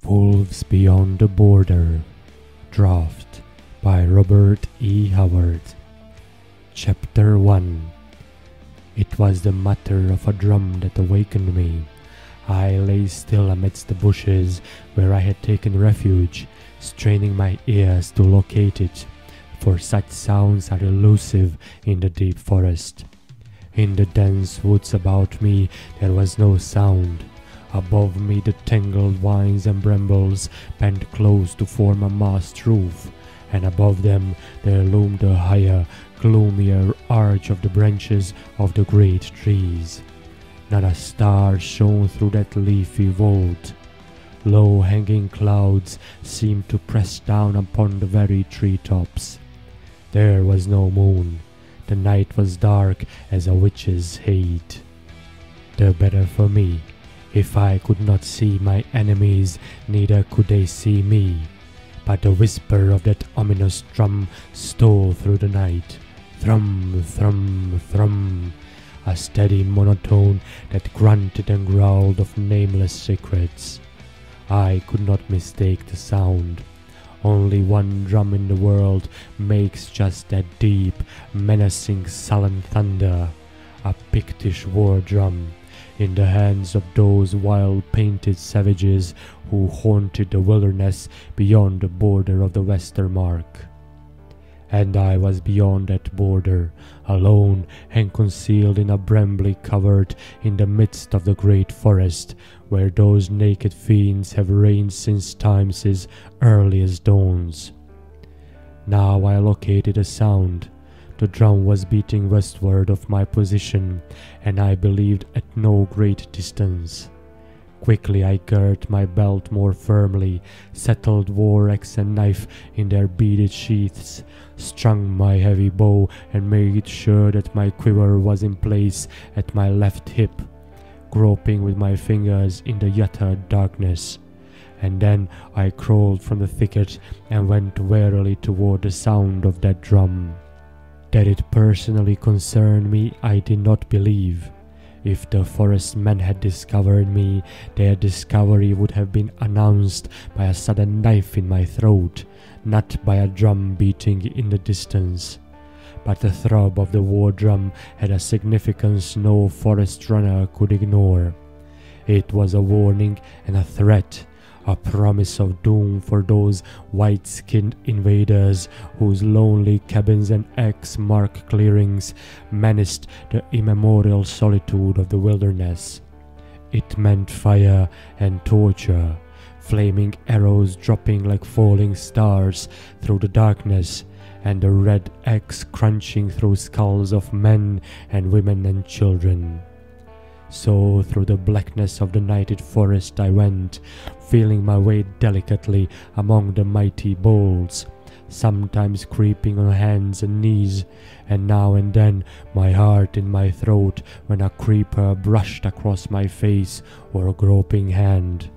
Wolves Beyond the Border. Draft by Robert E. Howard. Chapter 1. It was the mutter of a drum that awakened me. I lay still amidst the bushes where I had taken refuge, straining my ears to locate it, for such sounds are elusive in the deep forest. In the dense woods about me there was no sound. Above me the tangled vines and brambles bent close to form a mast roof, and above them there loomed a higher, gloomier arch of the branches of the great trees. Not a star shone through that leafy vault. Low-hanging clouds seemed to press down upon the very tree-tops. There was no moon. The night was dark as a witch's hate. The better for me. If I could not see my enemies, neither could they see me. But the whisper of that ominous drum stole through the night. Thrum, thrum, thrum. A steady monotone that grunted and growled of nameless secrets. I could not mistake the sound. Only one drum in the world makes just that deep, menacing, sullen thunder. A Pictish war drum, in the hands of those wild painted savages who haunted the wilderness beyond the border of the Westermark. And I was beyond that border, alone and concealed in a brambly covert in the midst of the great forest, where those naked fiends have reigned since time's earliest dawns. Now I located a sound. The drum was beating westward of my position, and I believed at no great distance. Quickly I girt my belt more firmly, settled war axe and knife in their beaded sheaths, strung my heavy bow, and made sure that my quiver was in place at my left hip, groping with my fingers in the utter darkness. And then I crawled from the thicket and went warily toward the sound of that drum. That it personally concerned me I did not believe. If the forest men had discovered me, their discovery would have been announced by a sudden knife in my throat, not by a drum beating in the distance. But the throb of the war drum had a significance no forest runner could ignore. It was a warning and a threat, a promise of doom for those white-skinned invaders whose lonely cabins and axe-marked clearings menaced the immemorial solitude of the wilderness. It meant fire and torture, flaming arrows dropping like falling stars through the darkness, and the red axe crunching through skulls of men and women and children. So through the blackness of the nighted forest I went, feeling my way delicately among the mighty boles, sometimes creeping on hands and knees, and now and then my heart in my throat when a creeper brushed across my face or a groping hand.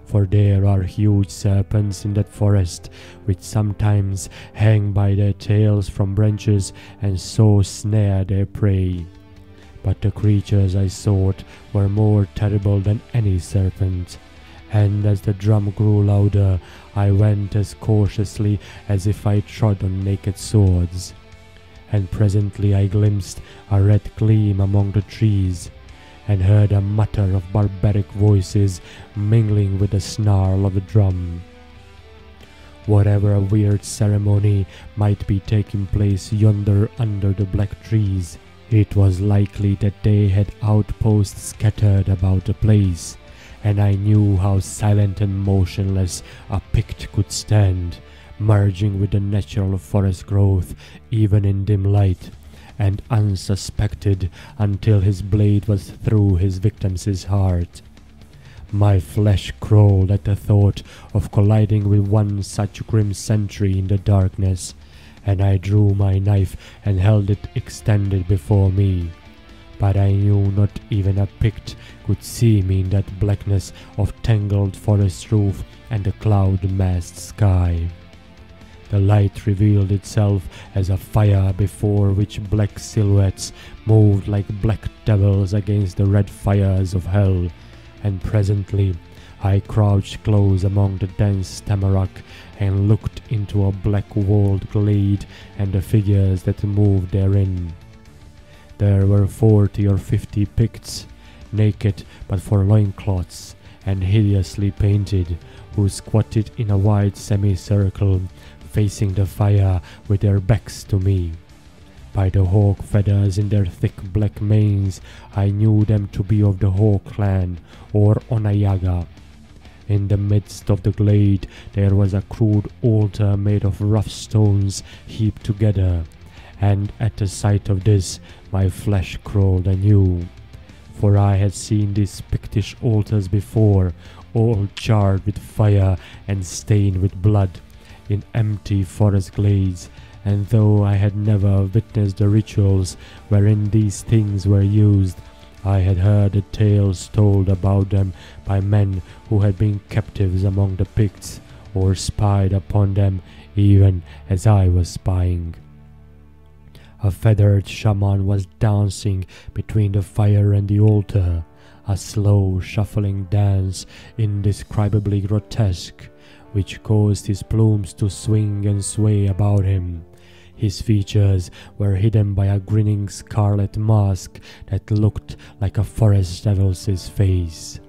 For there are huge serpents in that forest, which sometimes hang by their tails from branches and so snare their prey. But the creatures I sought were more terrible than any serpent, and as the drum grew louder, I went as cautiously as if I trod on naked swords. And presently I glimpsed a red gleam among the trees, and heard a mutter of barbaric voices mingling with the snarl of the drum. Whatever weird ceremony might be taking place yonder under the black trees, it was likely that they had outposts scattered about the place, and I knew how silent and motionless a Pict could stand, merging with the natural forest growth even in dim light, and unsuspected until his blade was through his victim's heart. My flesh crawled at the thought of colliding with one such grim sentry in the darkness, and I drew my knife and held it extended before me. But I knew not even a Pict could see me in that blackness of tangled forest roof and the cloud-massed sky. The light revealed itself as a fire before which black silhouettes moved like black devils against the red fires of hell, and presently I crouched close among the dense tamarack and looked into a black-walled glade and the figures that moved therein. There were 40 or 50 Picts, naked but for loincloths, and hideously painted, who squatted in a wide semicircle, facing the fire with their backs to me. By the hawk feathers in their thick black manes, I knew them to be of the Hawk clan, or Onayaga. In the midst of the glade there was a crude altar made of rough stones heaped together, and at the sight of this my flesh crawled anew. For I had seen these Pictish altars before, all charred with fire and stained with blood, in empty forest glades, and though I had never witnessed the rituals wherein these things were used, I had heard the tales told about them by men who had been captives among the Picts, or spied upon them even as I was spying. A feathered shaman was dancing between the fire and the altar, a slow shuffling dance indescribably grotesque, which caused his plumes to swing and sway about him. His features were hidden by a grinning scarlet mask that looked like a forest devil's face.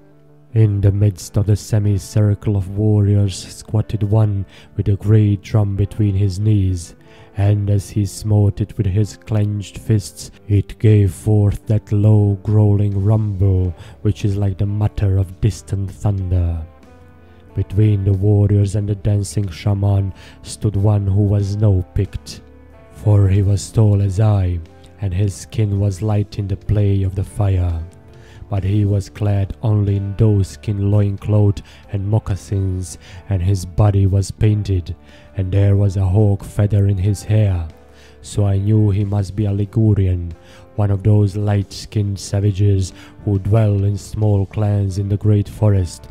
In the midst of the semicircle of warriors squatted one with a great drum between his knees, and as he smote it with his clenched fists, it gave forth that low growling rumble which is like the mutter of distant thunder. Between the warriors and the dancing shaman stood one who was no Pict, for he was tall as I, and his skin was light in the play of the fire. But he was clad only in doeskin loincloth and moccasins, and his body was painted, and there was a hawk feather in his hair. So I knew he must be a Ligurian, one of those light-skinned savages who dwell in small clans in the great forest,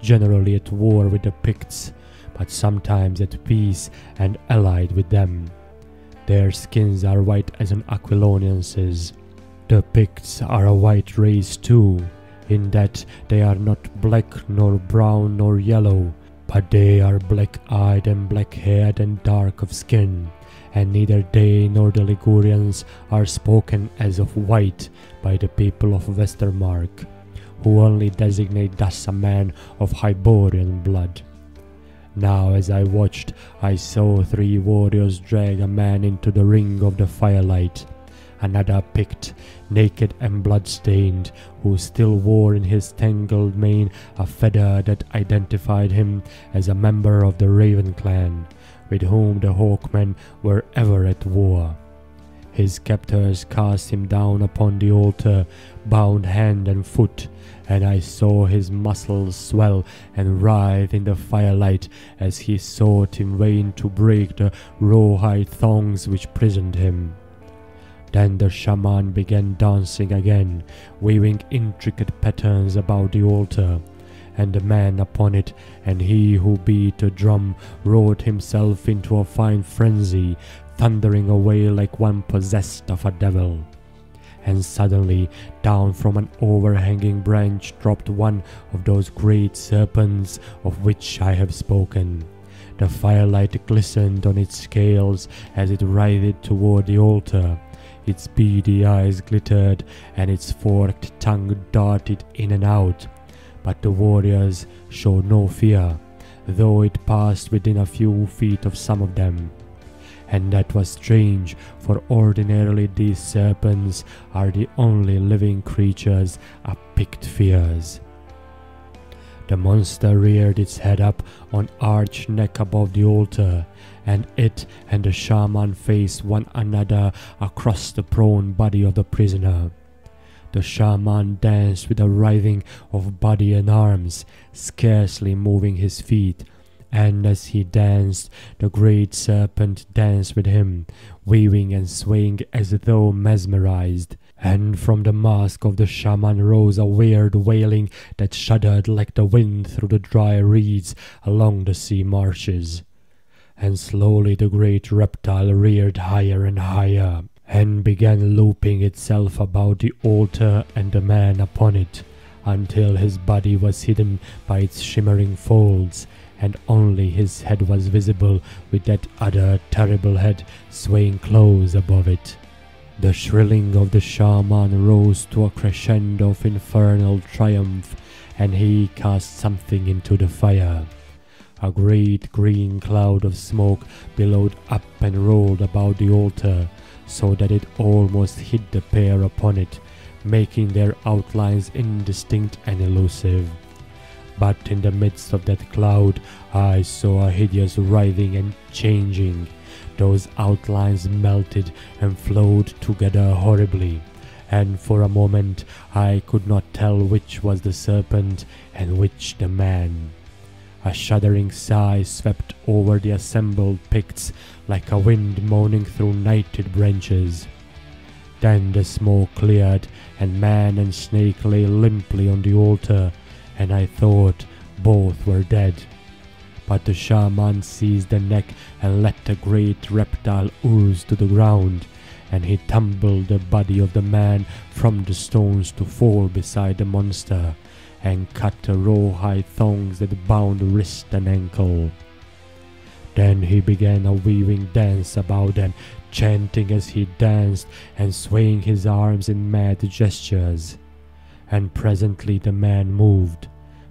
generally at war with the Picts, but sometimes at peace and allied with them. Their skins are white as an Aquilonian's. The Picts are a white race too, in that they are not black nor brown nor yellow, but they are black-eyed and black-haired and dark of skin, and neither they nor the Ligurians are spoken as of white by the people of Westermark, who only designate thus a man of Hyborian blood. Now as I watched, I saw 3 warriors drag a man into the ring of the firelight, another Pict, naked and blood-stained, who still wore in his tangled mane a feather that identified him as a member of the Raven clan, with whom the Hawkmen were ever at war. His captors cast him down upon the altar, bound hand and foot, and I saw his muscles swell and writhe in the firelight as he sought in vain to break the rawhide thongs which prisoned him. Then the shaman began dancing again, weaving intricate patterns about the altar, and the man upon it and he who beat the drum wrought himself into a fine frenzy, thundering away like one possessed of a devil. And suddenly down from an overhanging branch dropped one of those great serpents of which I have spoken. The firelight glistened on its scales as it writhed toward the altar. Its beady eyes glittered, and its forked tongue darted in and out. But the warriors showed no fear, though it passed within a few feet of some of them. And that was strange, for ordinarily these serpents are the only living creatures a Pict fears. The monster reared its head up on arched neck above the altar, and it and the shaman faced one another across the prone body of the prisoner. The shaman danced with a writhing of body and arms, scarcely moving his feet, and as he danced, the great serpent danced with him, weaving and swaying as though mesmerized. And from the mask of the shaman rose a weird wailing that shuddered like the wind through the dry reeds along the sea marshes. And slowly the great reptile reared higher and higher, and began looping itself about the altar and the man upon it, until his body was hidden by its shimmering folds, and only his head was visible with that other terrible head swaying close above it. The shrilling of the shaman rose to a crescendo of infernal triumph, and he cast something into the fire. A great green cloud of smoke billowed up and rolled about the altar, so that it almost hid the pair upon it, making their outlines indistinct and elusive. But in the midst of that cloud I saw a hideous writhing and changing. Those outlines melted and flowed together horribly, and for a moment I could not tell which was the serpent and which the man. A shuddering sigh swept over the assembled Picts like a wind moaning through nighted branches. Then the smoke cleared, and man and snake lay limply on the altar, and I thought both were dead. But the shaman seized the neck and let the great reptile ooze to the ground, and he tumbled the body of the man from the stones to fall beside the monster, and cut the rawhide thongs that bound wrist and ankle. Then he began a weaving dance about them, chanting as he danced and swaying his arms in mad gestures. And presently the man moved,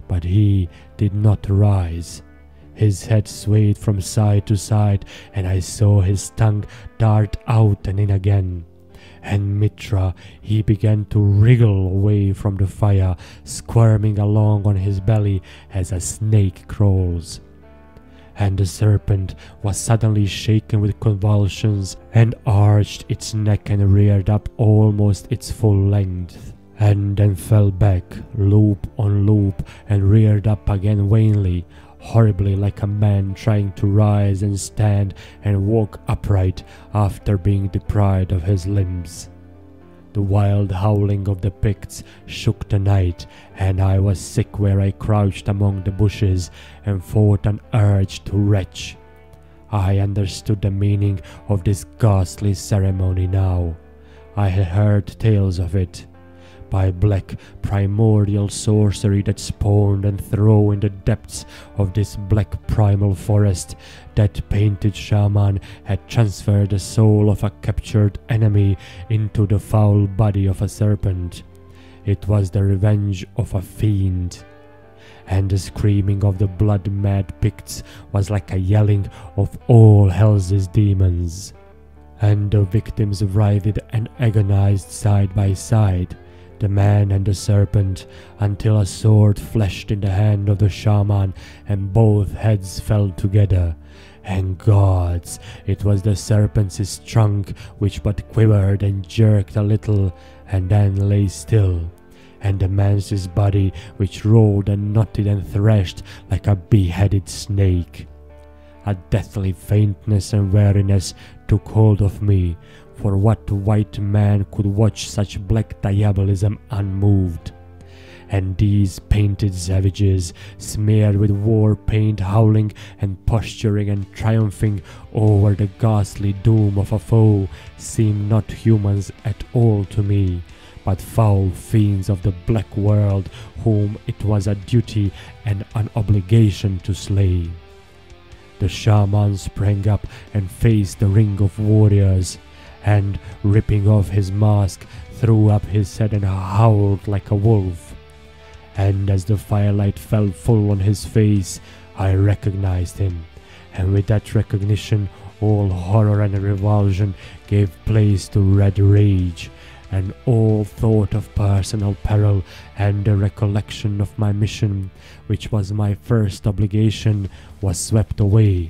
but he did not rise. His head swayed from side to side, and I saw his tongue dart out and in again. And Mitra, he began to wriggle away from the fire, squirming along on his belly as a snake crawls. And the serpent was suddenly shaken with convulsions, and arched its neck and reared up almost its full length, and then fell back, loop on loop, and reared up again vainly, horribly, like a man trying to rise and stand and walk upright after being deprived of his limbs. The wild howling of the Picts shook the night, and I was sick where I crouched among the bushes and fought an urge to retch. I understood the meaning of this ghastly ceremony now. I had heard tales of it. By black primordial sorcery that spawned and throve in the depths of this black primal forest, that painted shaman had transferred the soul of a captured enemy into the foul body of a serpent. It was the revenge of a fiend. And the screaming of the blood-mad Picts was like a yelling of all hell's demons. And the victims writhed and agonized side by side, the man and the serpent, until a sword flashed in the hand of the shaman and both heads fell together. And gods, it was the serpent's trunk which but quivered and jerked a little, and then lay still, and the man's body which rolled and knotted and thrashed like a beheaded snake. A deathly faintness and weariness took hold of me, for what white man could watch such black diabolism unmoved? And these painted savages, smeared with war paint, howling and posturing and triumphing over the ghastly doom of a foe, seemed not humans at all to me, but foul fiends of the black world, whom it was a duty and an obligation to slay. The shaman sprang up and faced the ring of warriors, and, ripping off his mask, threw up his head and howled like a wolf. And as the firelight fell full on his face, I recognized him, and with that recognition all horror and revulsion gave place to red rage, and all thought of personal peril and the recollection of my mission, which was my first obligation, was swept away.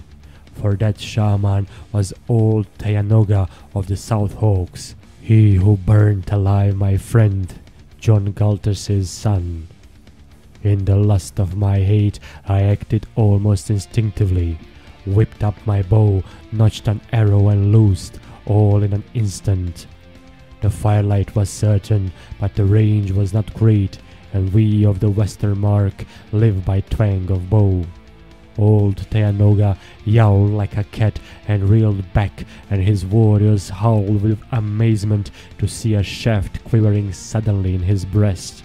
For that shaman was old Tayanoga of the South Hawks, he who burnt alive my friend, John Galter's son. In the lust of my hate I acted almost instinctively, whipped up my bow, notched an arrow and loosed, all in an instant. The firelight was certain, but the range was not great, and we of the Western Mark live by twang of bow. Old Tayanoga yowled like a cat and reeled back, and his warriors howled with amazement to see a shaft quivering suddenly in his breast.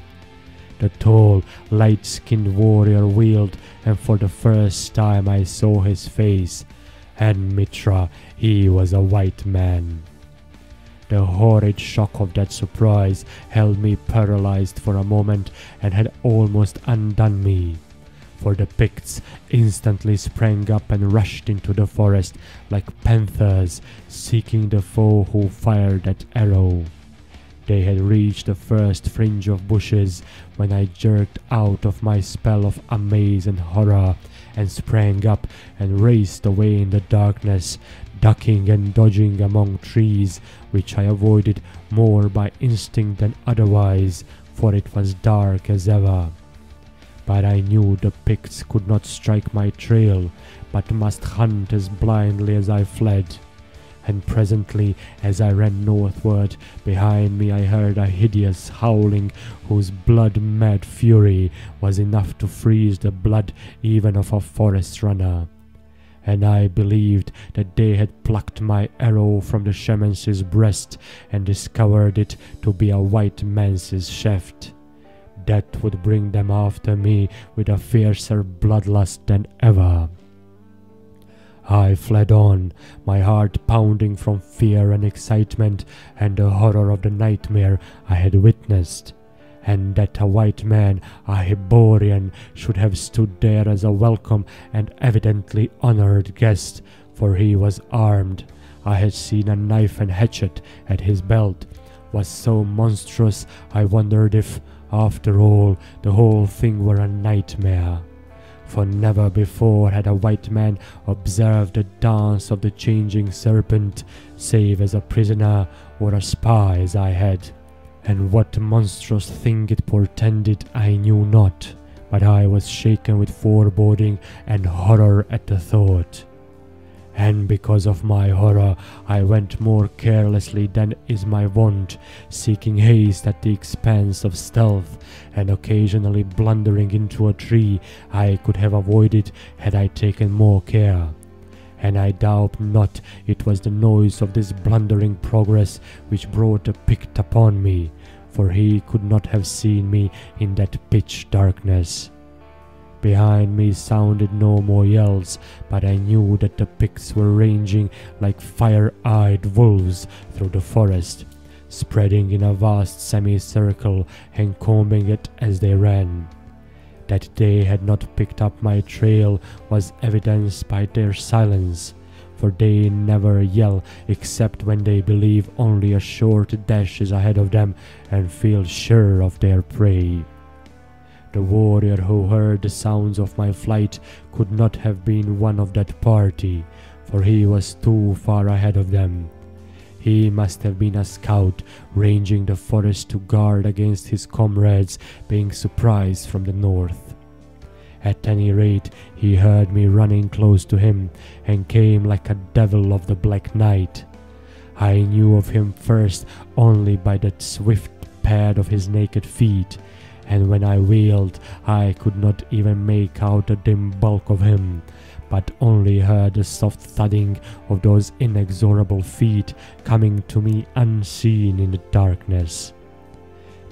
The tall, light-skinned warrior wheeled, and for the first time I saw his face. And Mitra, he was a white man. The horrid shock of that surprise held me paralyzed for a moment and had almost undone me. For the Picts instantly sprang up and rushed into the forest like panthers seeking the foe who fired that arrow. They had reached the first fringe of bushes when I jerked out of my spell of amaze and horror and sprang up and raced away in the darkness, ducking and dodging among trees, which I avoided more by instinct than otherwise, for it was dark as ever. But I knew the Picts could not strike my trail, but must hunt as blindly as I fled. And presently, as I ran northward, behind me I heard a hideous howling whose blood-mad fury was enough to freeze the blood even of a forest runner. And I believed that they had plucked my arrow from the shaman's breast and discovered it to be a white man's shaft. That would bring them after me with a fiercer bloodlust than ever. I fled on, my heart pounding from fear and excitement and the horror of the nightmare I had witnessed, and that a white man, a Hyborian, should have stood there as a welcome and evidently honored guest, for he was armed. I had seen a knife and hatchet at his belt, was so monstrous I wondered if, after all, the whole thing were a nightmare. For never before had a white man observed the dance of the changing serpent, save as a prisoner or a spy as I had. And what monstrous thing it portended I knew not, but I was shaken with foreboding and horror at the thought. And because of my horror I went more carelessly than is my wont, seeking haste at the expense of stealth, and occasionally blundering into a tree I could have avoided had I taken more care. And I doubt not it was the noise of this blundering progress which brought the Pict upon me, for he could not have seen me in that pitch darkness. Behind me sounded no more yells, but I knew that the Picts were ranging like fire-eyed wolves through the forest, spreading in a vast semicircle and combing it as they ran. That they had not picked up my trail was evidenced by their silence, for they never yell except when they believe only a short dash is ahead of them and feel sure of their prey. The warrior who heard the sounds of my flight could not have been one of that party, for he was too far ahead of them. He must have been a scout ranging the forest to guard against his comrades being surprised from the north. At any rate, he heard me running close to him and came like a devil of the black night. I knew of him first only by that swift pad of his naked feet, and when I wheeled I could not even make out the dim bulk of him, but only heard the soft thudding of those inexorable feet coming to me unseen in the darkness.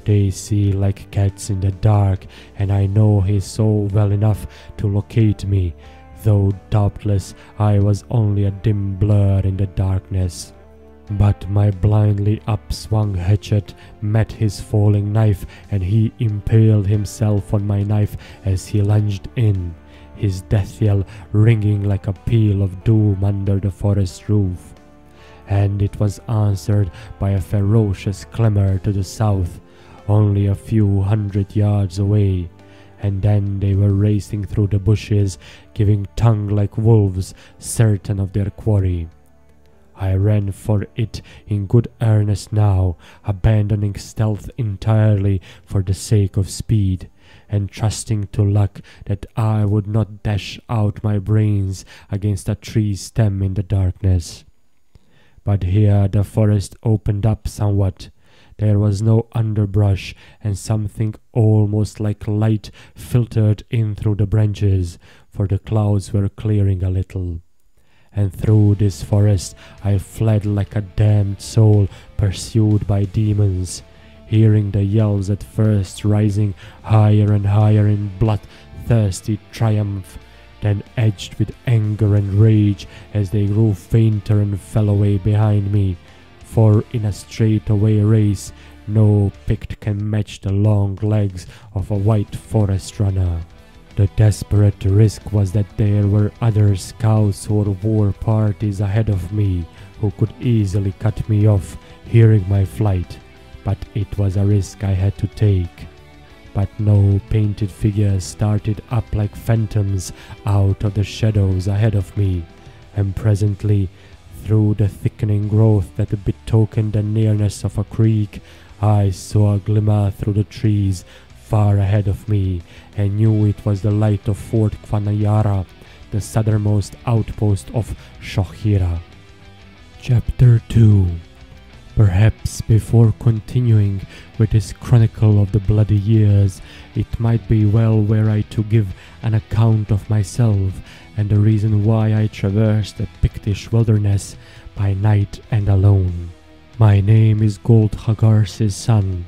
They see like cats in the dark, and I know he saw well enough to locate me, though doubtless I was only a dim blur in the darkness. But my blindly upswung hatchet met his falling knife, and he impaled himself on my knife as he lunged in, his death yell ringing like a peal of doom under the forest roof. And it was answered by a ferocious clamor to the south, only a few hundred yards away, and then they were racing through the bushes, giving tongue like wolves, certain of their quarry. I ran for it in good earnest now, abandoning stealth entirely for the sake of speed, and trusting to luck that I would not dash out my brains against a tree stem in the darkness. But here the forest opened up somewhat. There was no underbrush, and something almost like light filtered in through the branches, for the clouds were clearing a little. And through this forest I fled like a damned soul pursued by demons. hearing the yells at first rising higher and higher in bloodthirsty triumph, then edged with anger and rage as they grew fainter and fell away behind me. For in a straightaway race, no Pict can match the long legs of a white forest runner. The desperate risk was that there were other scouts or war parties ahead of me who could easily cut me off, hearing my flight, but it was a risk I had to take. But no painted figures started up like phantoms out of the shadows ahead of me, and presently, through the thickening growth that betokened the nearness of a creek, I saw a glimmer through the trees far ahead of me, and knew it was the light of Fort Kvanayara, the southernmost outpost of Shohira. Chapter 2. Perhaps before continuing with this chronicle of the bloody years, it might be well were I to give an account of myself and the reason why I traversed the Pictish wilderness by night and alone. My name is Goldhagar's son.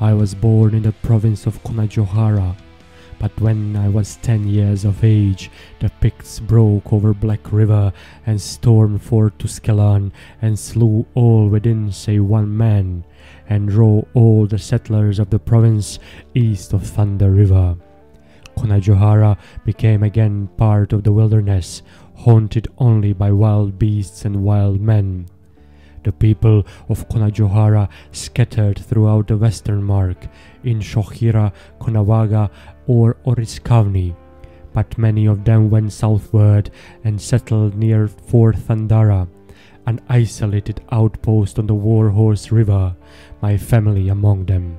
I was born in the province of Conajohara, but when I was 10 years of age, the Picts broke over Black River and stormed Fort Tuscalan and slew all within save one man, and drove all the settlers of the province east of Thunder River. Conajohara became again part of the wilderness, haunted only by wild beasts and wild men. The people of Conajohara scattered throughout the western mark, in Shohira, Conawaga, or Oriskavni, but many of them went southward and settled near Fort Thandara, an isolated outpost on the Warhorse River, my family among them.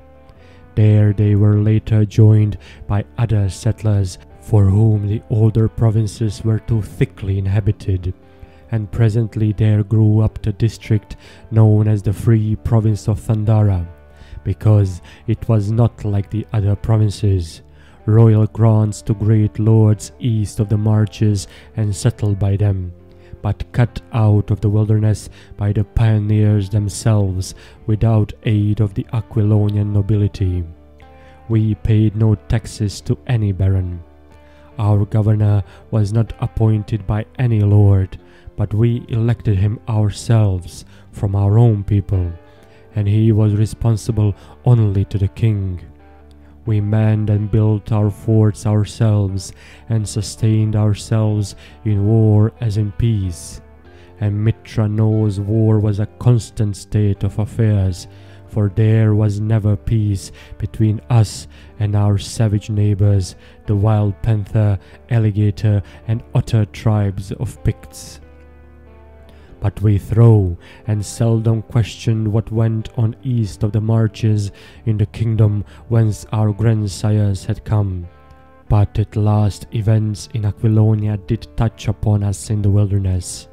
There they were later joined by other settlers for whom the older provinces were too thickly inhabited, and presently there grew up the district known as the Free Province of Thandara, because it was not like the other provinces, royal grants to great lords east of the marches and settled by them, but cut out of the wilderness by the pioneers themselves without aid of the Aquilonian nobility. We paid no taxes to any baron. Our governor was not appointed by any lord, but we elected him ourselves from our own people, and he was responsible only to the king. We manned and built our forts ourselves, and sustained ourselves in war as in peace. And Mitra knows war was a constant state of affairs, for there was never peace between us and our savage neighbors, the wild panther, alligator, and otter tribes of Picts. But we throw and seldom questioned what went on east of the marches in the kingdom whence our grandsires had come. But at last events in Aquilonia did touch upon us in the wilderness.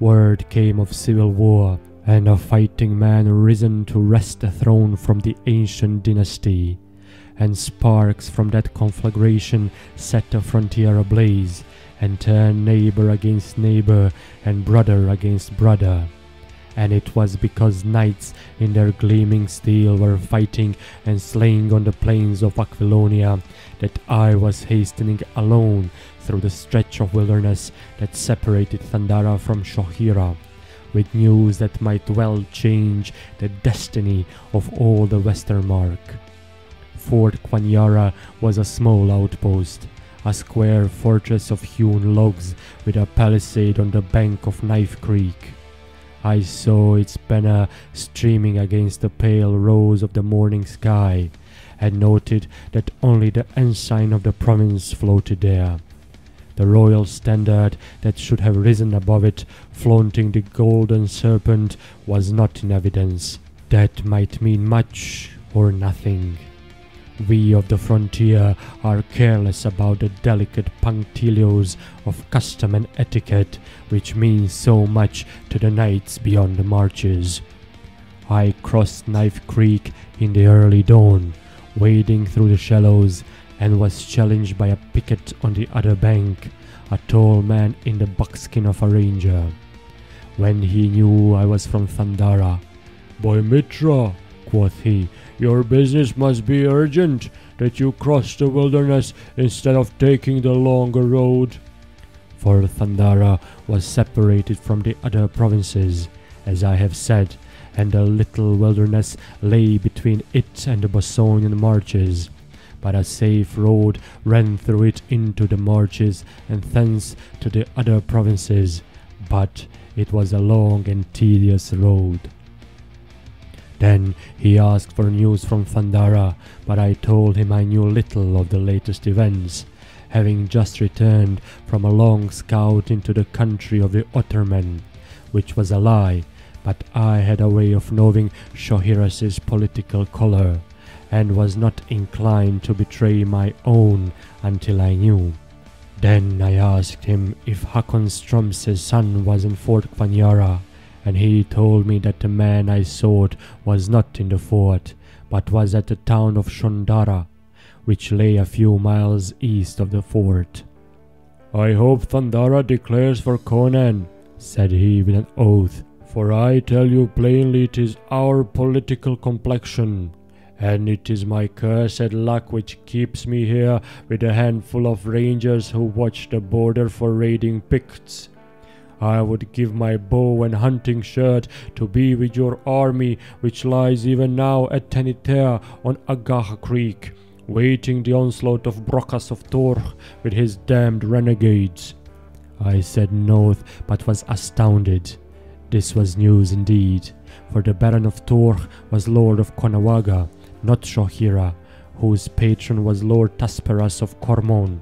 Word came of civil war, and a fighting man risen to wrest the throne from the ancient dynasty, and sparks from that conflagration set the frontier ablaze, and turned neighbor against neighbor and brother against brother. And it was because knights in their gleaming steel were fighting and slaying on the plains of Aquilonia that I was hastening alone through the stretch of wilderness that separated Thandara from Shohira, with news that might well change the destiny of all the western mark. Fort Kwanyara was a small outpost, a square fortress of hewn logs with a palisade on the bank of Knife Creek. I saw its banner streaming against the pale rose of the morning sky, and noted that only the ensign of the province floated there. The royal standard that should have risen above it, flaunting the golden serpent, was not in evidence. That might mean much or nothing. We of the frontier are careless about the delicate punctilios of custom and etiquette which mean so much to the knights beyond the marches. I crossed Knife Creek in the early dawn, wading through the shallows, and was challenged by a picket on the other bank, a tall man in the buckskin of a ranger. When he knew I was from Thandara, "Boy Mitra, quoth he. "Your business must be urgent, that you cross the wilderness instead of taking the longer road." For Thandara was separated from the other provinces, as I have said, and a little wilderness lay between it and the Bosonian marches. But a safe road ran through it into the marches and thence to the other provinces, but it was a long and tedious road. Then he asked for news from Thandara, but I told him I knew little of the latest events, having just returned from a long scout into the country of the Ottoman, which was a lie, but I had a way of knowing Shohiras's political color, and was not inclined to betray my own until I knew. Then I asked him if Hakon Ström's son was in Fort Kvanjara, and he told me that the man I sought was not in the fort, but was at the town of Shondara, which lay a few miles east of the fort. "I hope Thandara declares for Conan," said he with an oath, "for I tell you plainly it is our political complexion, and it is my cursed luck which keeps me here with a handful of rangers who watch the border for raiding Picts. I would give my bow and hunting shirt to be with your army, which lies even now at Tenitea on Agaha Creek, waiting the onslaught of Brocas of Torch with his damned renegades." I said nought, but was astounded. This was news indeed, for the Baron of Torch was Lord of Konawaga, not Shohira, whose patron was Lord Tasperas of Kormon.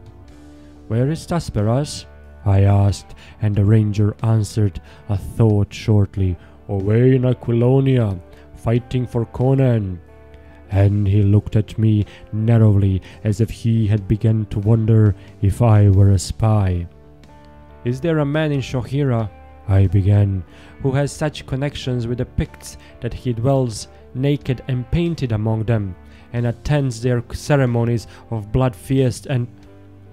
"Where is Tasperas?" I asked, and the ranger answered, a thought shortly, "Away in Aquilonia, fighting for Conan." And he looked at me narrowly, as if he had begun to wonder if I were a spy. "Is there a man in Shohira," I began, "who has such connections with the Picts that he dwells naked and painted among them, and attends their ceremonies of blood feast and—"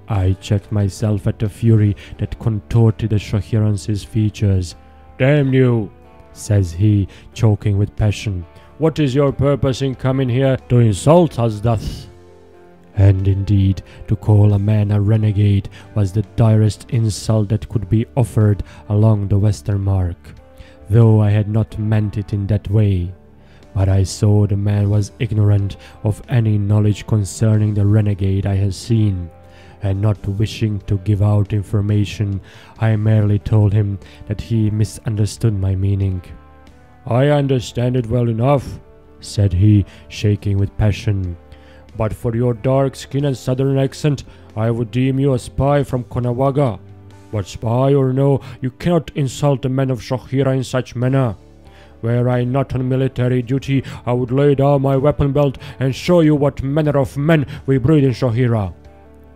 I checked myself at the fury that contorted the Shohiran's features. "Damn you," says he, choking with passion. "What is your purpose in coming here to insult us thus?" And indeed, to call a man a renegade was the direst insult that could be offered along the Western Mark, though I had not meant it in that way. But I saw the man was ignorant of any knowledge concerning the renegade I had seen, and not wishing to give out information, I merely told him that he misunderstood my meaning. "I understand it well enough," said he, shaking with passion. "But for your dark skin and southern accent, I would deem you a spy from Konawaga. But spy or no, you cannot insult the men of Shohira in such manner. Were I not on military duty, I would lay down my weapon belt and show you what manner of men we breed in Shohira."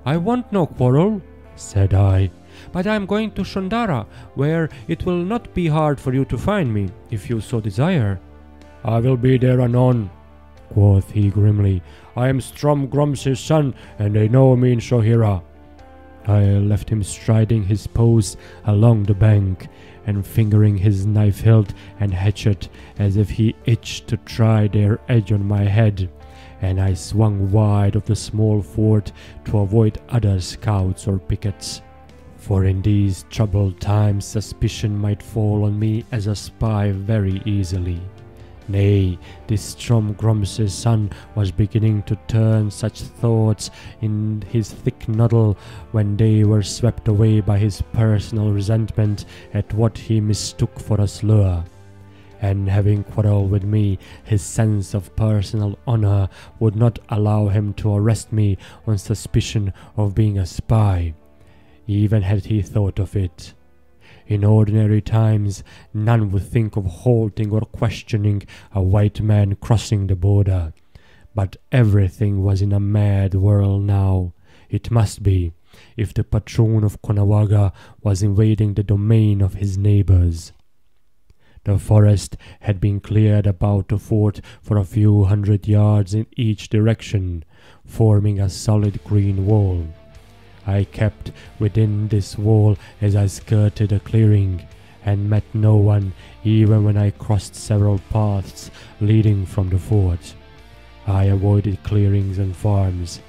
"I want no quarrel," said I, "but I am going to Shondara, where it will not be hard for you to find me, if you so desire." "I will be there anon," quoth he grimly. "I am Strom Grum's son, and they know me in Shohira." I left him striding his pose along the bank, and fingering his knife hilt and hatchet as if he itched to try their edge on my head, and I swung wide of the small fort to avoid other scouts or pickets. For in these troubled times suspicion might fall on me as a spy very easily. Nay, this Strom Grum's son was beginning to turn such thoughts in his thick noddle when they were swept away by his personal resentment at what he mistook for a slur. And having quarrelled with me, his sense of personal honor would not allow him to arrest me on suspicion of being a spy, even had he thought of it. In ordinary times, none would think of halting or questioning a white man crossing the border. But everything was in a mad whirl now. It must be, if the patron of Konawaga was invading the domain of his neighbors. The forest had been cleared about the fort for a few hundred yards in each direction, forming a solid green wall. I kept within this wall as I skirted a clearing, and met no one even when I crossed several paths leading from the fort. I avoided clearings and farms.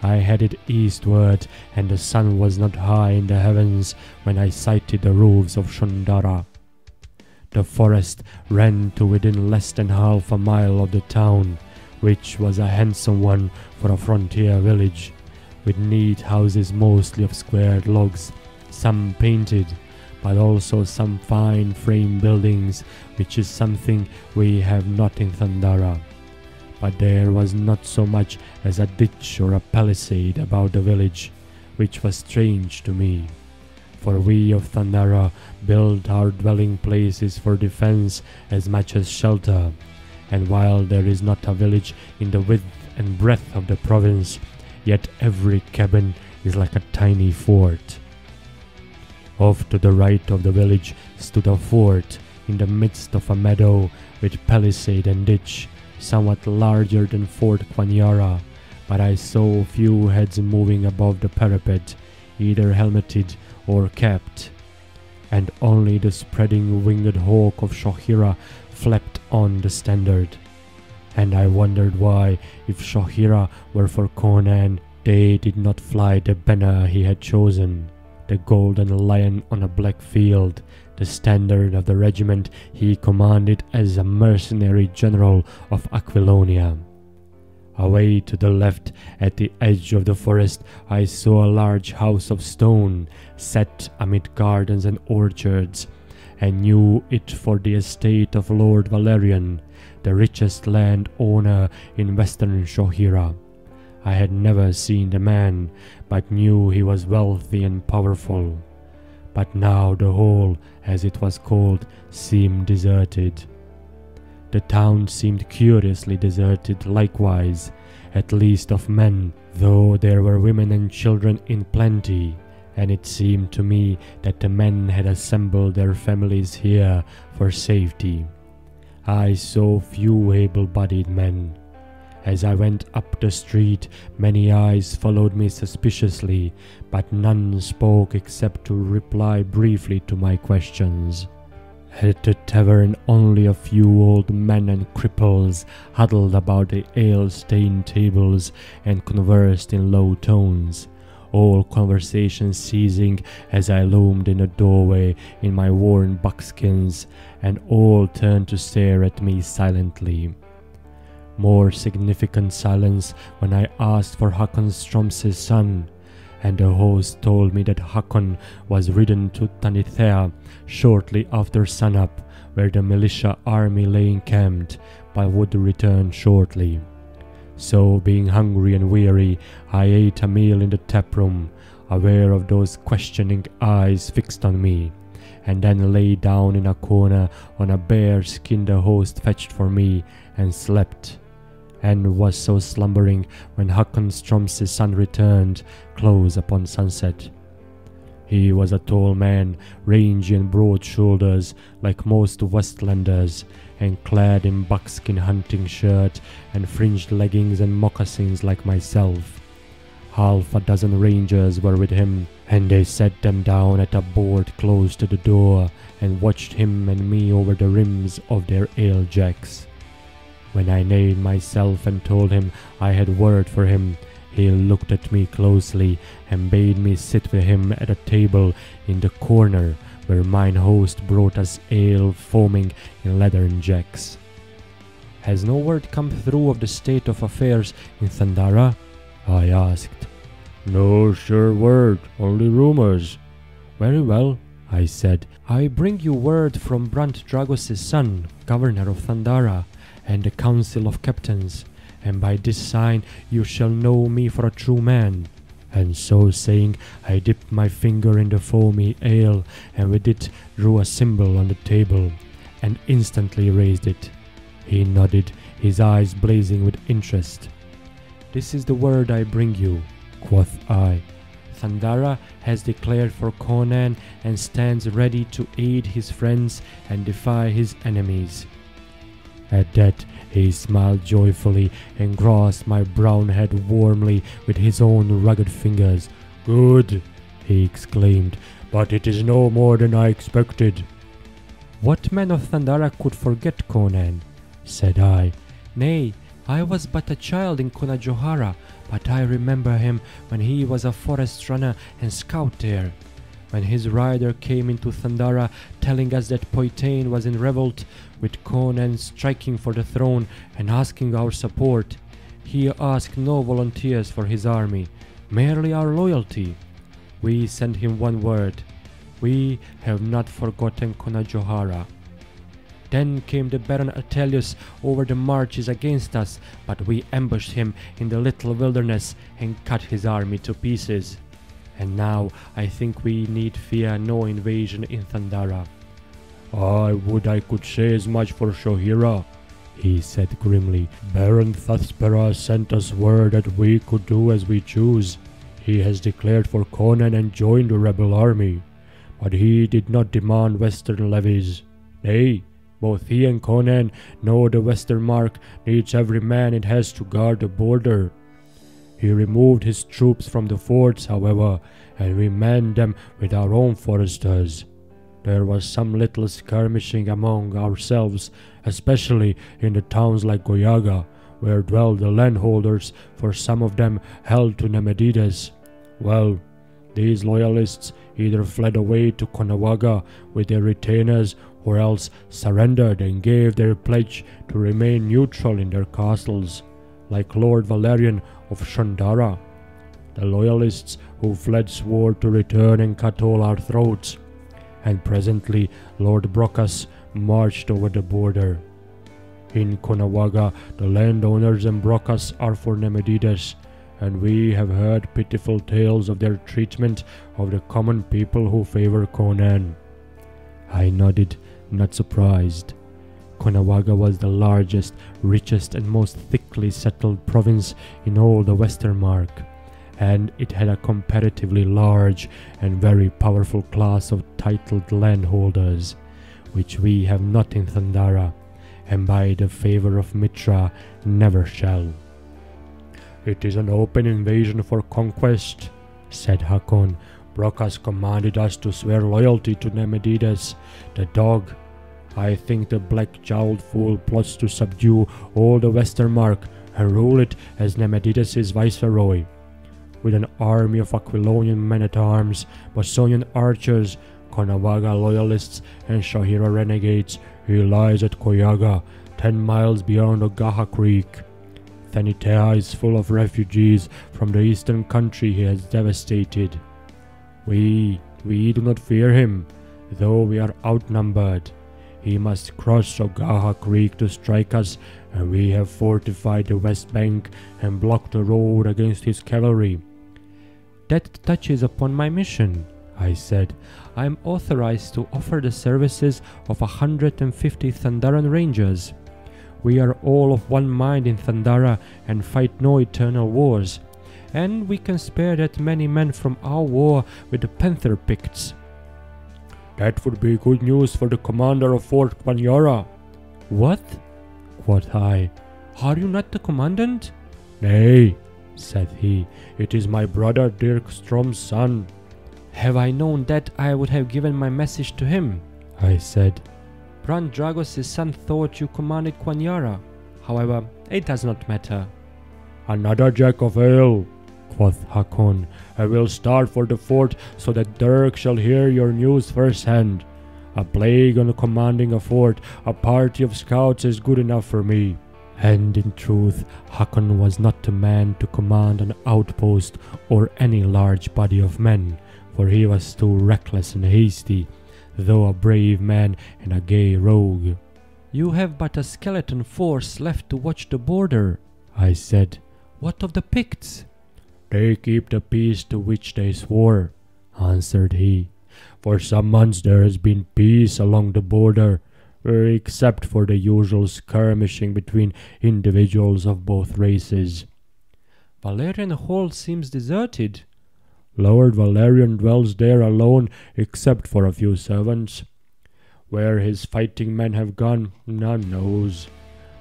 I headed eastward, and the sun was not high in the heavens when I sighted the roofs of Shundara. The forest ran to within less than half a mile of the town, which was a handsome one for a frontier village, with neat houses mostly of squared logs, some painted, but also some fine frame buildings, which is something we have not in Thundara. But there was not so much as a ditch or a palisade about the village, which was strange to me, for we of Thundara build our dwelling places for defense as much as shelter, and while there is not a village in the width and breadth of the province, yet every cabin is like a tiny fort. Off to the right of the village stood a fort in the midst of a meadow with palisade and ditch, somewhat larger than Fort Quanyara, but I saw few heads moving above the parapet, either helmeted or capped, and only the spreading winged hawk of Shohira flapped on the standard. And I wondered why, if Shohira were for Conan, they did not fly the banner he had chosen, the golden lion on a black field, the standard of the regiment he commanded as a mercenary general of Aquilonia. Away to the left, at the edge of the forest, I saw a large house of stone, set amid gardens and orchards, and knew it for the estate of Lord Valerian, the richest land owner in western Shohira. I had never seen the man, but knew he was wealthy and powerful. But now the whole, as it was called, seemed deserted. The town seemed curiously deserted likewise, at least of men, though there were women and children in plenty, and it seemed to me that the men had assembled their families here for safety. I saw few able-bodied men. As I went up the street, many eyes followed me suspiciously, but none spoke except to reply briefly to my questions. At the tavern only a few old men and cripples huddled about the ale-stained tables and conversed in low tones, all conversation ceasing as I loomed in the doorway in my worn buckskins, and all turned to stare at me silently. More significant silence when I asked for Hakon Strom's son, and the host told me that Hakon was ridden to Tanithea shortly after sunup, where the militia army lay encamped, but would return shortly. So, being hungry and weary, I ate a meal in the taproom, aware of those questioning eyes fixed on me, and then lay down in a corner on a bear skin the host fetched for me, and slept, and was so slumbering when Hakon Strom's son returned, close upon sunset. He was a tall man, rangy and broad shoulders, like most Westlanders, and clad in buckskin hunting shirt and fringed leggings and moccasins like myself. Half a dozen rangers were with him, and they sat them down at a board close to the door, and watched him and me over the rims of their ale jacks. When I named myself and told him I had word for him, he looked at me closely and bade me sit with him at a table in the corner where mine host brought us ale foaming in leathern jacks. "Has no word come through of the state of affairs in Thundara?" I asked. "No sure word, only rumors." "Very well," I said. "I bring you word from Brant Dragos' son, governor of Thundara, and the council of captains, and by this sign you shall know me for a true man." And so saying, I dipped my finger in the foamy ale, and with it drew a symbol on the table, and instantly raised it. He nodded, his eyes blazing with interest. "This is the word I bring you," quoth I. "Thundara has declared for Conan and stands ready to aid his friends and defy his enemies." At that he smiled joyfully and grasped my brown head warmly with his own rugged fingers. "Good," he exclaimed, "but it is no more than I expected. "What man of Thundara could forget Conan?" said I. "Nay, I was but a child in Conajohara, but I remember him when he was a forest runner and scout there. When his rider came into Thundara telling us that Poitain was in revolt, with Conan striking for the throne and asking our support, he asked no volunteers for his army, merely our loyalty. We sent him one word: we have not forgotten Conajohara. Then came the Baron Atelius over the marches against us, but we ambushed him in the little wilderness and cut his army to pieces. And now I think we need fear no invasion in Thundara." "I would I could say as much for Shohira," he said grimly. "Baron Thuspera sent us word that we could do as we choose. He has declared for Conan and joined the rebel army, but he did not demand western levies. Nay, both he and Conan know the western mark needs every man it has to guard the border. He removed his troops from the forts, however, and we manned them with our own foresters. There was some little skirmishing among ourselves, especially in the towns like Goyaga, where dwell the landholders, for some of them held to Nemedides. Well, these loyalists either fled away to Conawaga with their retainers, or else surrendered and gave their pledge to remain neutral in their castles, like Lord Valerian of Shandara. The loyalists who fled swore to return and cut all our throats, and presently Lord Brocas marched over the border. In Conawaga, the landowners and Brocas are for Nemedides, and we have heard pitiful tales of their treatment of the common people who favor Conan." I nodded, not surprised. Conawaga was the largest, richest, and most thickly settled province in all the Western Mark, and it had a comparatively large and very powerful class of titled landholders, which we have not in Thundara, and by the favor of Mitra never shall. "It is an open invasion for conquest," said Hakon. "Brocas commanded us to swear loyalty to Nemedides, the dog. I think the black-jowled fool plots to subdue all the Western Mark and rule it as Nemedides' viceroy. With an army of Aquilonian men-at-arms, Bosonian archers, Conawaga loyalists, and Shohira renegades, he lies at Koyaga, 10 miles beyond Ogaha Creek. Thanitea is full of refugees from the eastern country he has devastated. We do not fear him, though we are outnumbered. He must cross Ogaha Creek to strike us, and we have fortified the west bank and blocked the road against his cavalry." "That touches upon my mission," I said. "I am authorized to offer the services of 150 Thundaran Rangers. We are all of one mind in Thundara and fight no eternal wars, and we can spare that many men from our war with the Panther Picts." "That would be good news for the commander of Fort Quanyara." "What?" quoth I. "Are you not the commandant?" "Nay," said he, "it is my brother Dirk Strom's son." "Have I known that, I would have given my message to him," I said. "Brand Dragos' son thought you commanded Quanyara. However, it does not matter." "Another jack of ale," quoth Hakon. "I will start for the fort so that Dirk shall hear your news firsthand. A plague on commanding a fort, a party of scouts is good enough for me." And in truth, Hakon was not the man to command an outpost or any large body of men, for he was too reckless and hasty, though a brave man and a gay rogue. "You have but a skeleton force left to watch the border," I said. "What of the Picts?" "They keep the peace to which they swore," answered he. "For some months there has been peace along the border, except for the usual skirmishing between individuals of both races." "Valerian Hall seems deserted." "Lord Valerian dwells there alone, except for a few servants. Where his fighting men have gone, none knows,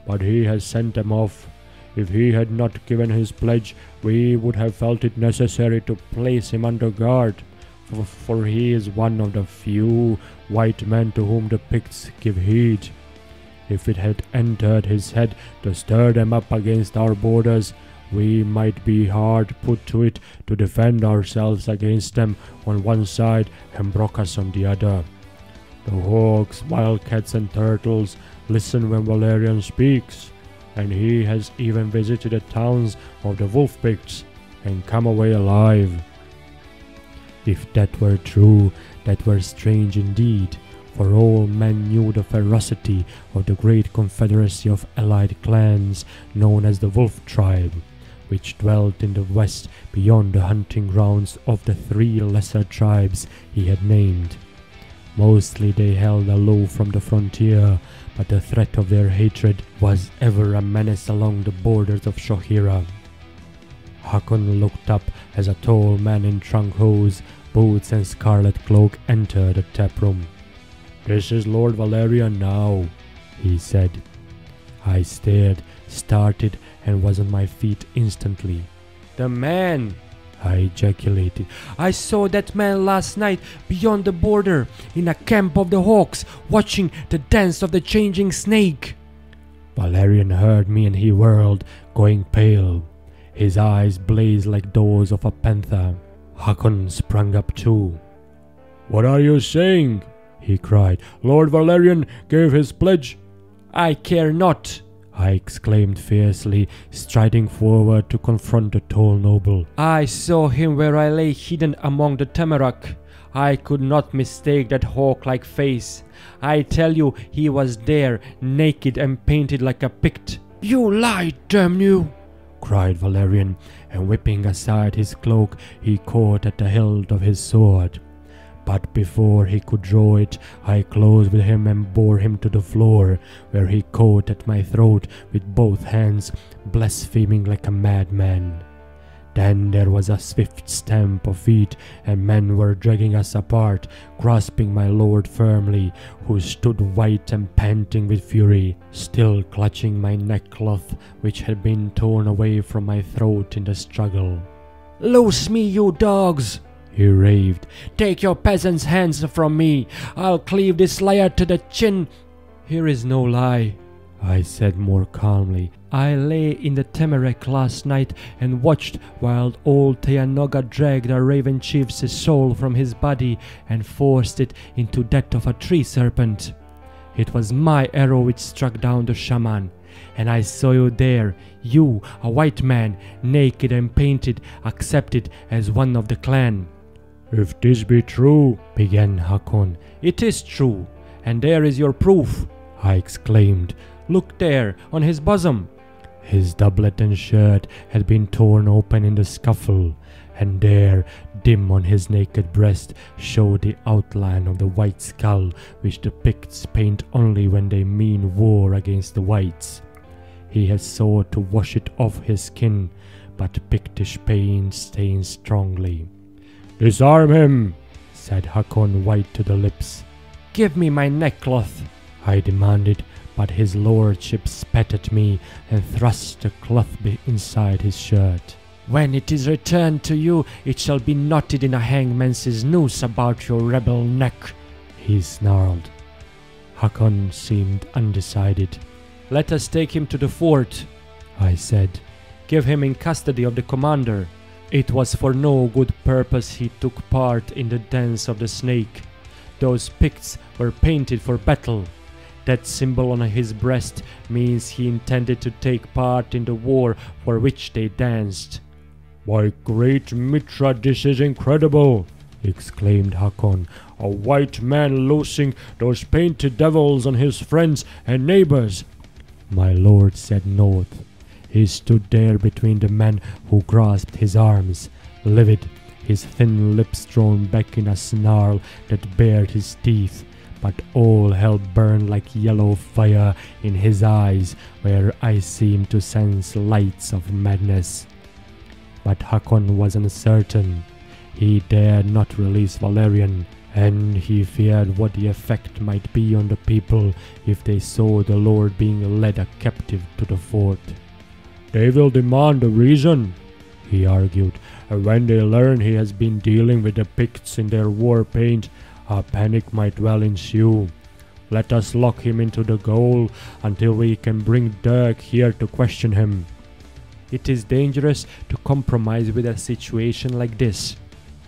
but he has sent them off. If he had not given his pledge, we would have felt it necessary to place him under guard, for he is one of the few white men to whom the Picts give heed. If it had entered his head to stir them up against our borders, we might be hard put to it to defend ourselves against them on one side and Brocas on the other. The hawks, wildcats and turtles listen when Valerian speaks, and he has even visited the towns of the wolf Picts and come away alive. If that were true, that were strange indeed, for all men knew the ferocity of the great confederacy of allied clans known as the Wolf Tribe, which dwelt in the west beyond the hunting grounds of the 3 lesser tribes he had named. Mostly they held aloof from the frontier, but the threat of their hatred was ever a menace along the borders of Shohira. Hakon looked up as a tall man in trunk hose, boots and scarlet cloak entered the tap room. "This is Lord Valerian now," he said. I stared, started, and was on my feet instantly. "The man!" I ejaculated. "I saw that man last night beyond the border, in a camp of the hawks, watching the dance of the changing snake." Valerian heard me and he whirled, going pale. His eyes blazed like those of a panther. Hakon sprang up too. "What are you saying?" he cried. "Lord Valerian gave his pledge." "I care not," I exclaimed fiercely, striding forward to confront the tall noble. "I saw him where I lay hidden among the tamarack. I could not mistake that hawk-like face. I tell you, he was there, naked and painted like a Pict." "You lie, damn you!" cried Valerian, and whipping aside his cloak, he caught at the hilt of his sword. But before he could draw it, I closed with him and bore him to the floor, where he caught at my throat with both hands, blaspheming like a madman. Then there was a swift stamp of feet, and men were dragging us apart, grasping my lord firmly, who stood white and panting with fury, still clutching my neckcloth, which had been torn away from my throat in the struggle. "Loose me, you dogs!" he raved. "Take your peasants' hands from me! I'll cleave this liar to the chin!" "Here is no lie," I said more calmly. "I lay in the tamarack last night and watched while old Teanoga dragged a raven chief's soul from his body and forced it into that of a tree serpent. It was my arrow which struck down the shaman, and I saw you there, you, a white man, naked and painted, accepted as one of the clan." "If this be true," began Hakon. "It is true, and there is your proof," I exclaimed. "Look there, on his bosom." His doublet and shirt had been torn open in the scuffle, and there, dim on his naked breast, showed the outline of the white skull which the Picts paint only when they mean war against the whites. He has sought to wash it off his skin, but Pictish paint stains strongly. "Disarm him," said Hakon, white to the lips. "Give me my neckcloth," I demanded, but his lordship spat at me and thrust the cloth inside his shirt. "When it is returned to you, it shall be knotted in a hangman's noose about your rebel neck," he snarled. Hakon seemed undecided. "Let us take him to the fort," I said. "Give him in custody of the commander. It was for no good purpose he took part in the dance of the snake. Those Picts were painted for battle. That symbol on his breast means he intended to take part in the war for which they danced." "My great Mitra, this is incredible!" exclaimed Hakon. "A white man loosing those painted devils on his friends and neighbors." My lord said naught. He stood there between the men who grasped his arms, livid, his thin lips drawn back in a snarl that bared his teeth, but all hell burned like yellow fire in his eyes, where I seemed to sense lights of madness. But Hakon was uncertain. He dared not release Valerian, and he feared what the effect might be on the people if they saw the lord being led a captive to the fort. "They will demand a reason," he argued. "When they learn he has been dealing with the Picts in their war paint, a panic might well ensue. Let us lock him into the gaol until we can bring Dirk here to question him." "It is dangerous to compromise with a situation like this,"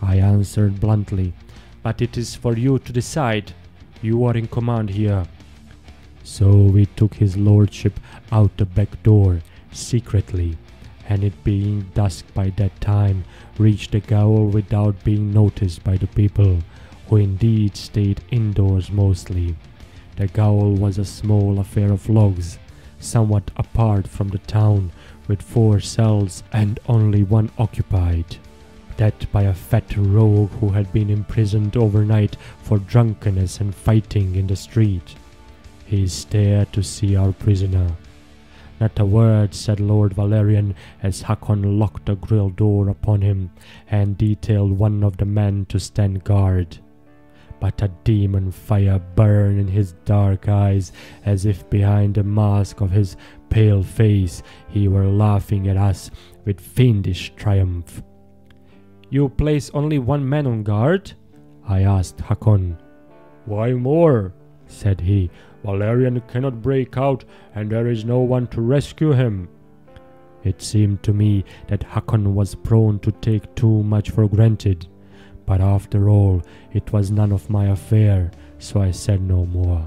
I answered bluntly, "but it is for you to decide. You are in command here." So we took his lordship out the back door, secretly, and it being dusk by that time, reached the gaol without being noticed by the people, who indeed stayed indoors mostly. The gaol was a small affair of logs, somewhat apart from the town, with 4 cells and only one occupied, that by a fat rogue who had been imprisoned overnight for drunkenness and fighting in the street. He stared to see our prisoner. Not a word said Lord Valerian as Hakon locked the grill door upon him and detailed one of the men to stand guard. But a demon fire burned in his dark eyes, as if behind the mask of his pale face he were laughing at us with fiendish triumph. "You place only 1 man on guard?" I asked Hakon. "Why more?" said he. "Valerian cannot break out, and there is no one to rescue him." It seemed to me that Hakon was prone to take too much for granted, but after all, it was none of my affair, so I said no more.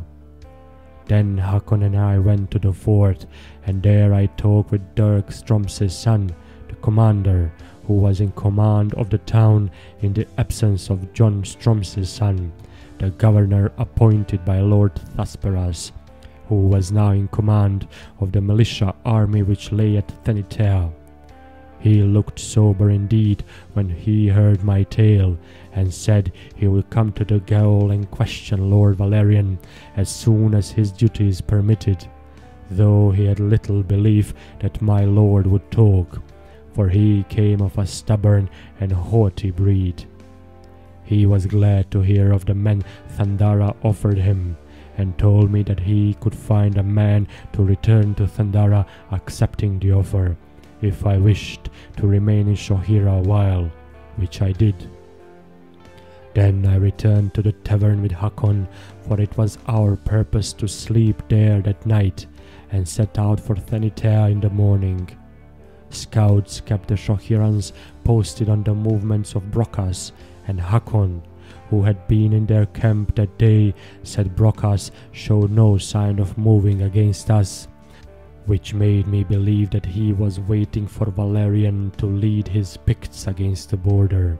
Then Hakon and I went to the fort, and there I talked with Dirk Stromse's son, the commander, who was in command of the town in the absence of John Stromse's son, the governor appointed by Lord Thasperas, who was now in command of the militia army which lay at Thenitea. He looked sober indeed when he heard my tale, and said he would come to the gaol and question Lord Valerian as soon as his duties permitted, though he had little belief that my lord would talk, for he came of a stubborn and haughty breed. He was glad to hear of the men Thandara offered him, and told me that he could find a man to return to Thandara accepting the offer, if I wished to remain in Shohira a while, which I did. Then I returned to the tavern with Hakon, for it was our purpose to sleep there that night, and set out for Thenitea in the morning. Scouts kept the Shohirans posted on the movements of Brocas, and Hakon, who had been in their camp that day, said Brocas showed no sign of moving against us, which made me believe that he was waiting for Valerian to lead his Picts against the border.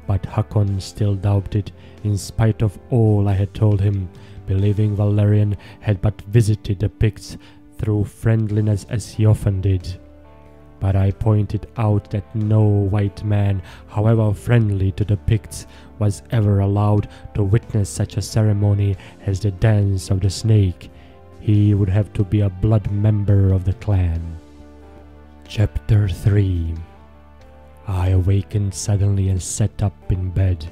But Hakon still doubted, in spite of all I had told him, believing Valerian had but visited the Picts through friendliness as he often did. But I pointed out that no white man, however friendly to the Picts, was ever allowed to witness such a ceremony as the dance of the snake. He would have to be a blood member of the clan. Chapter 3. I awakened suddenly and sat up in bed.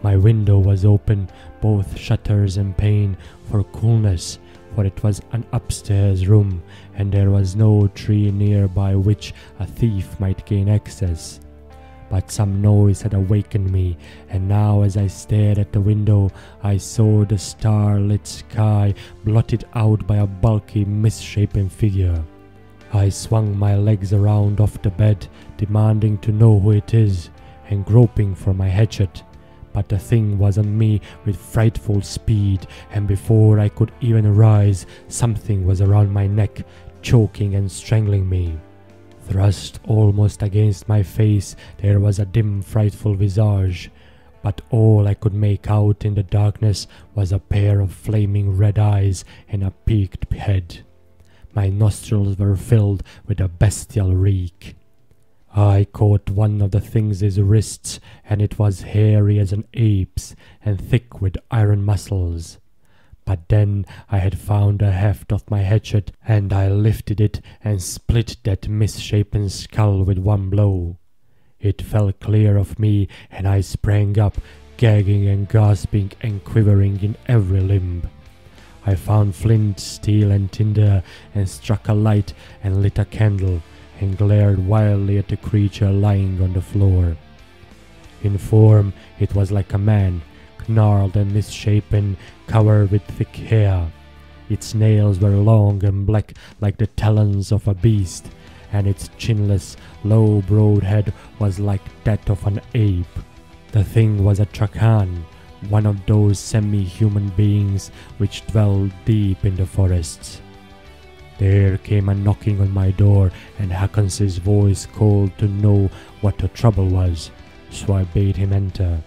My window was open, both shutters and pane, for coolness, for it was an upstairs room, and there was no tree near by which a thief might gain access. But some noise had awakened me, and now as I stared at the window, I saw the star-lit sky blotted out by a bulky, misshapen figure. I swung my legs around off the bed, demanding to know who it is, and groping for my hatchet. But the thing was on me with frightful speed, and before I could even rise, something was around my neck, choking and strangling me. Thrust almost against my face, there was a dim, frightful visage, but all I could make out in the darkness was a pair of flaming red eyes and a peaked head. My nostrils were filled with a bestial reek. I caught one of the thing's wrists, and it was hairy as an ape's and thick with iron muscles. But then I had found the heft of my hatchet, and I lifted it and split that misshapen skull with one blow. It fell clear of me, and I sprang up, gagging and gasping and quivering in every limb. I found flint, steel, and tinder, and struck a light and lit a candle, and glared wildly at the creature lying on the floor. In form, it was like a man, gnarled and misshapen, covered with thick hair. Its nails were long and black like the talons of a beast, and its chinless, low-browed head was like that of an ape. The thing was a Trakan, one of those semi-human beings which dwell deep in the forests. There came a knocking on my door, and Hakon's voice called to know what the trouble was, so I bade him enter.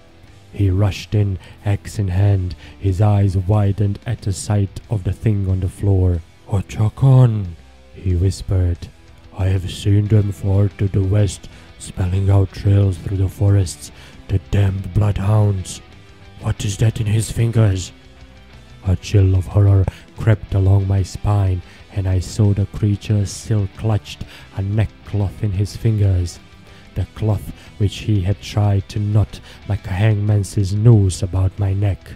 He rushed in, axe in hand, his eyes widened at the sight of the thing on the floor. "O Trakan," he whispered, "I have seen them far to the west, spelling out trails through the forests, the damned bloodhounds. What is that in his fingers?" A chill of horror crept along my spine, and I saw the creature still clutched a neckcloth in his fingers, the cloth which he had tried to knot like a hangman's noose about my neck.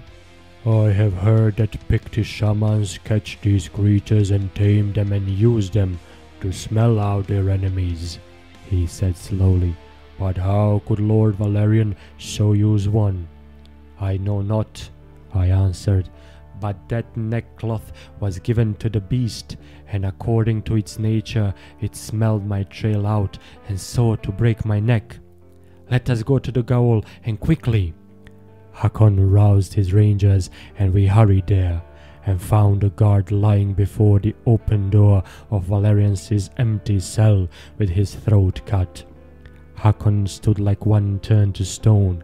"I have heard that Pictish shamans catch these creatures and tame them and use them to smell out their enemies," he said slowly. "But how could Lord Valerian so use one?" "I know not," I answered, "but that neckcloth was given to the beast, and according to its nature it smelled my trail out and sought to break my neck. Let us go to the gaol, and quickly." Hakon roused his rangers, and we hurried there, and found a guard lying before the open door of Valerian's empty cell with his throat cut. Hakon stood like one turned to stone,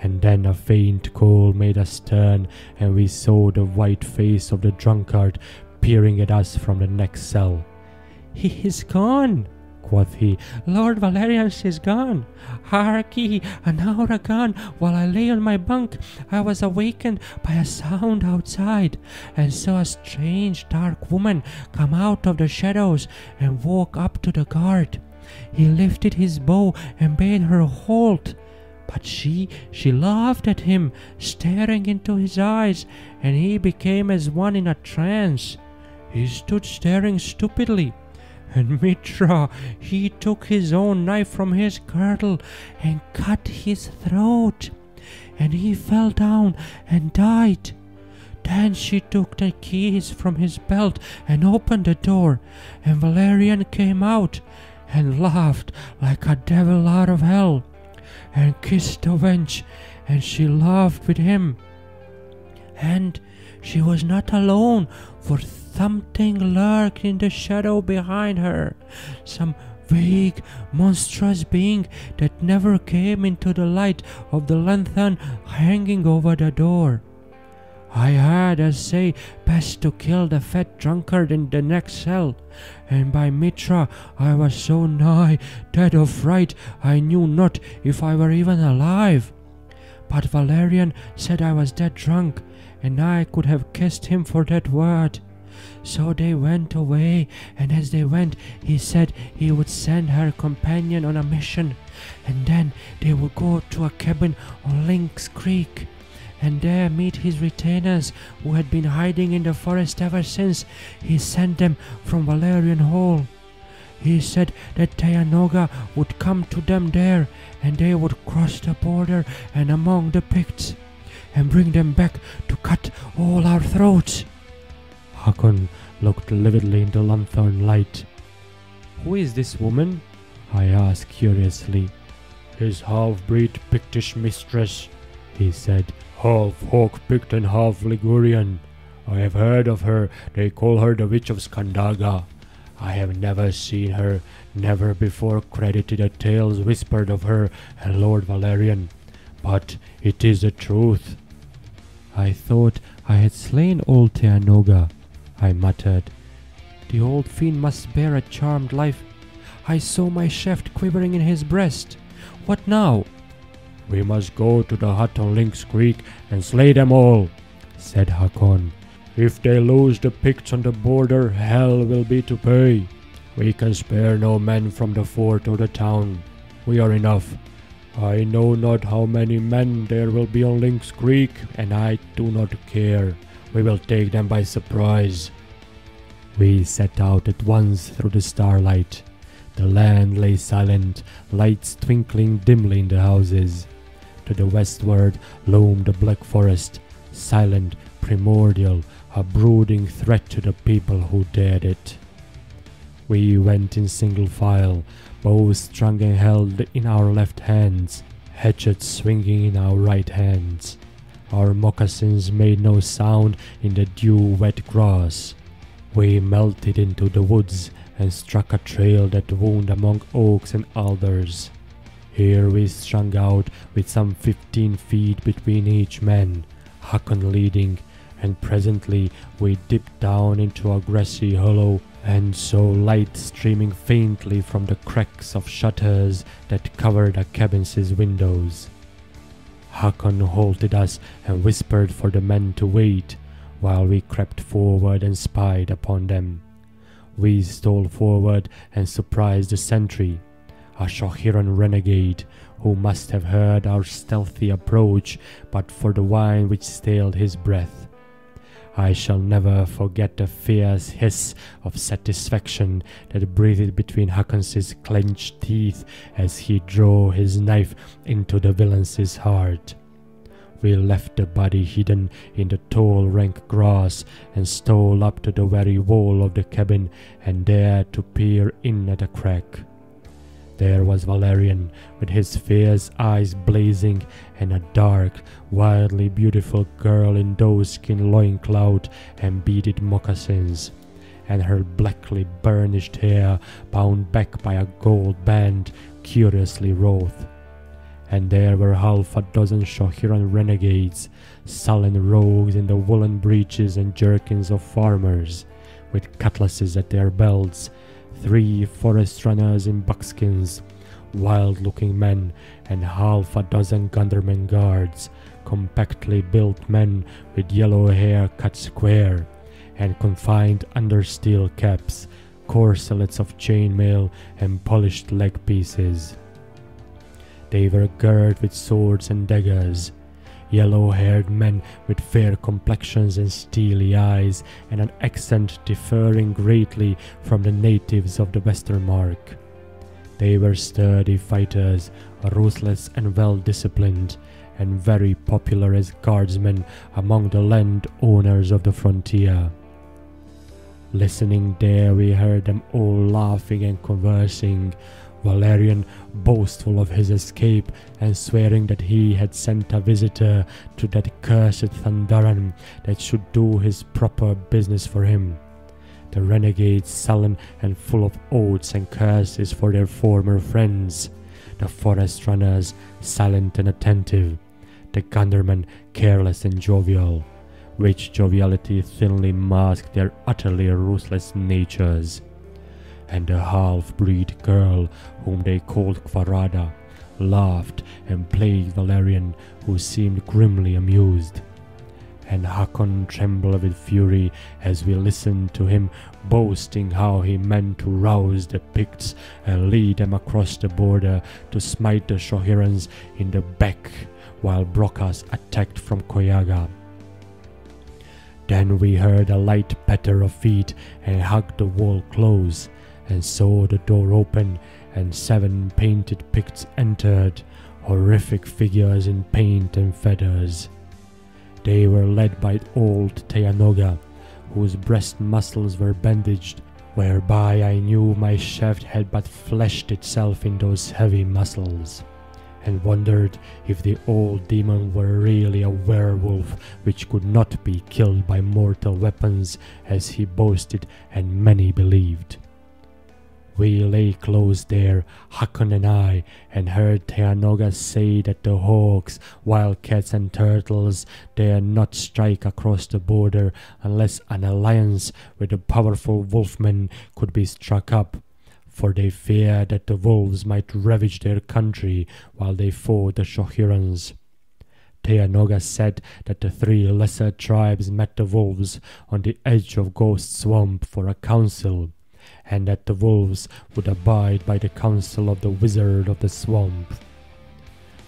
and then a faint cold made us turn, and we saw the white face of the drunkard peering at us from the next cell. "He is gone," quoth he. "Lord Valerian is gone. Harkee, an hour agone, while I lay on my bunk, I was awakened by a sound outside, and saw a strange dark woman come out of the shadows and walk up to the guard. He lifted his bow and bade her halt. But she laughed at him, staring into his eyes, and he became as one in a trance. He stood staring stupidly, and Mitra, he took his own knife from his girdle and cut his throat, and he fell down and died. Then she took the keys from his belt and opened the door, and Valerian came out and laughed like a devil out of hell, and kissed the wench, and she laughed with him. And she was not alone, for something lurked in the shadow behind her, some vague, monstrous being that never came into the light of the lanthorn hanging over the door. I heard her say best to kill the fat drunkard in the next cell, and by Mitra I was so nigh dead of fright I knew not if I were even alive. But Valerian said I was dead drunk, and I could have kissed him for that word. So they went away, and as they went he said he would send her companion on a mission, and then they would go to a cabin on Lynx Creek, and there meet his retainers who had been hiding in the forest ever since he sent them from Valerian Hall. He said that Tayanoga would come to them there, and they would cross the border and among the Picts, and bring them back to cut all our throats. Hakon looked lividly in the lanthorn light. "Who is this woman?" I asked curiously. "His half-breed Pictish mistress," he said. "Half Hawk Pict and half Ligurian. I have heard of her. They call her the Witch of Skandaga. I have never seen her, never before credited the tales whispered of her and Lord Valerian. But it is the truth." "I thought I had slain old Tayanoga," I muttered. "The old fiend must bear a charmed life. I saw my shaft quivering in his breast. What now?" "We must go to the hut on Lynx Creek and slay them all," said Hakon. "If they lose the Picts on the border, hell will be to pay. We can spare no men from the fort or the town. We are enough. I know not how many men there will be on Lynx Creek, and I do not care. We will take them by surprise." We set out at once through the starlight. The land lay silent, lights twinkling dimly in the houses. To the westward loomed the black forest, silent, primordial, a brooding threat to the people who dared it. We went in single file, bows strung and held in our left hands, hatchets swinging in our right hands. Our moccasins made no sound in the dew-wet grass. We melted into the woods and struck a trail that wound among oaks and alders. Here we strung out with some 15 feet between each man, Hakon leading, and presently we dipped down into a grassy hollow and saw light streaming faintly from the cracks of shutters that covered the cabin's windows. Hakon halted us and whispered for the men to wait, while we crept forward and spied upon them. We stole forward and surprised the sentry, a Shohiran renegade, who must have heard our stealthy approach but for the wine which staled his breath. I shall never forget the fierce hiss of satisfaction that breathed between Hakon's clenched teeth as he drove his knife into the villain's heart. We left the body hidden in the tall rank grass and stole up to the very wall of the cabin and dared to peer in at a crack. There was Valerian, with his fierce eyes blazing, and a dark, wildly beautiful girl in doeskin loincloth and beaded moccasins, and her blackly burnished hair bound back by a gold band curiously wrought. And there were half a dozen Shohiran renegades, sullen rogues in the woolen breeches and jerkins of farmers, with cutlasses at their belts, 3 forest runners in buckskins, wild-looking men, and half a dozen gundermen guards, compactly built men with yellow hair cut square, and confined under steel caps, corselets of chainmail, and polished leg pieces. They were girt with swords and daggers, yellow-haired men with fair complexions and steely eyes, and an accent differing greatly from the natives of the Westermark. They were sturdy fighters, ruthless and well-disciplined, and very popular as guardsmen among the landowners of the frontier. Listening there, we heard them all laughing and conversing, Valerian boastful of his escape and swearing that he had sent a visitor to that cursed Thundaran that should do his proper business for him. The renegades sullen and full of oaths and curses for their former friends, the forest runners silent and attentive, the gundermen careless and jovial, which joviality thinly masked their utterly ruthless natures. And the half-breed girl, whom they called Kvarada, laughed and plagued Valerian, who seemed grimly amused. And Hakon trembled with fury as we listened to him boasting how he meant to rouse the Picts and lead them across the border to smite the Shohirans in the back while Brocas attacked from Koyaga. Then we heard a light patter of feet and hugged the wall close, and saw the door open, and 7 painted Picts entered, horrific figures in paint and feathers. They were led by old Teanoga, whose breast muscles were bandaged, whereby I knew my shaft had but fleshed itself in those heavy muscles, and wondered if the old demon were really a werewolf which could not be killed by mortal weapons, as he boasted and many believed. We lay close there, Hakon and I, and heard Teanoga say that the hawks, wildcats and turtles dare not strike across the border unless an alliance with the powerful wolfmen could be struck up, for they fear that the wolves might ravage their country while they fought the Shohirans. Teanoga said that the 3 lesser tribes met the wolves on the edge of Ghost Swamp for a council, and that the wolves would abide by the counsel of the wizard of the swamp.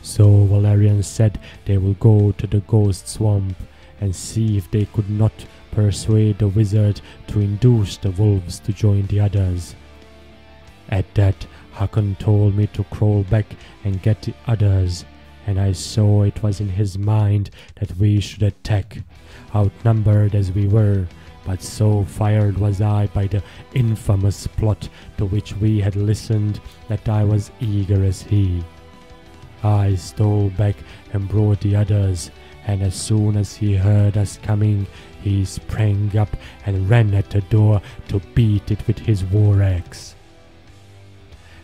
So Valerian said they will go to the Ghost Swamp and see if they could not persuade the wizard to induce the wolves to join the others. At that, Hakon told me to crawl back and get the others, and I saw it was in his mind that we should attack, outnumbered as we were, but so fired was I by the infamous plot to which we had listened that I was eager as he. I stole back and brought the others, and as soon as he heard us coming, he sprang up and ran at the door to beat it with his war axe.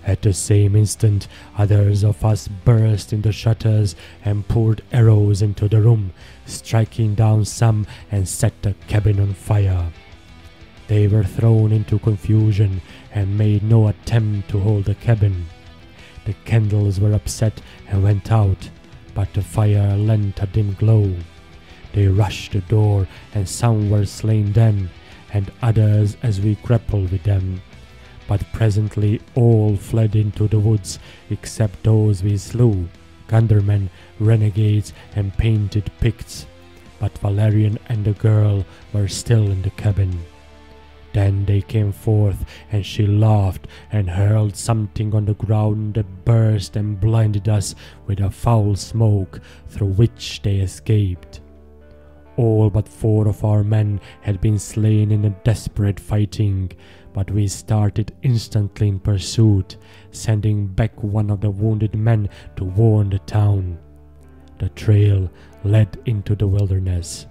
At the same instant, others of us burst in the shutters and poured arrows into the room, striking down some and set the cabin on fire. They were thrown into confusion and made no attempt to hold the cabin. The candles were upset and went out, but the fire lent a dim glow. They rushed the door, and some were slain then, and others as we grappled with them. But presently all fled into the woods, except those we slew, gundermen, renegades, and painted Picts. But Valerian and the girl were still in the cabin. Then they came forth, and she laughed and hurled something on the ground that burst and blinded us with a foul smoke, through which they escaped. All but 4 of our men had been slain in the desperate fighting, but we started instantly in pursuit, sending back one of the wounded men to warn the town. The trail led into the wilderness.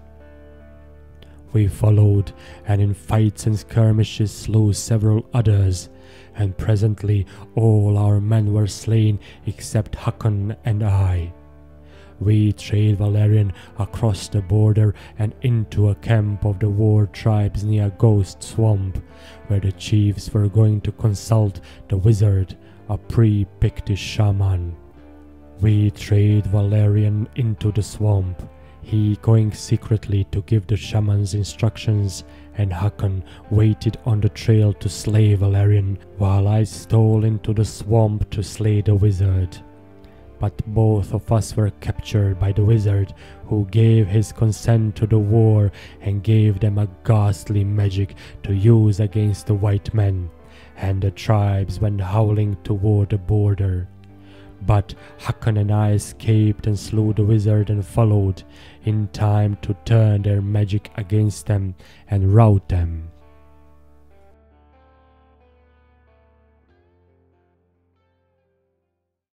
We followed, and in fights and skirmishes slew several others, and presently all our men were slain except Hakon and I. We trailed Valerian across the border and into a camp of the war tribes near Ghost Swamp, where the chiefs were going to consult the wizard, a pre-Pictish shaman. We trailed Valerian into the swamp, he going secretly to give the shamans instructions, and Hakon waited on the trail to slay Valerian, while I stole into the swamp to slay the wizard. But both of us were captured by the wizard, who gave his consent to the war and gave them a ghastly magic to use against the white men, and the tribes went howling toward the border. But Hakon and I escaped and slew the wizard and followed, in time to turn their magic against them and rout them.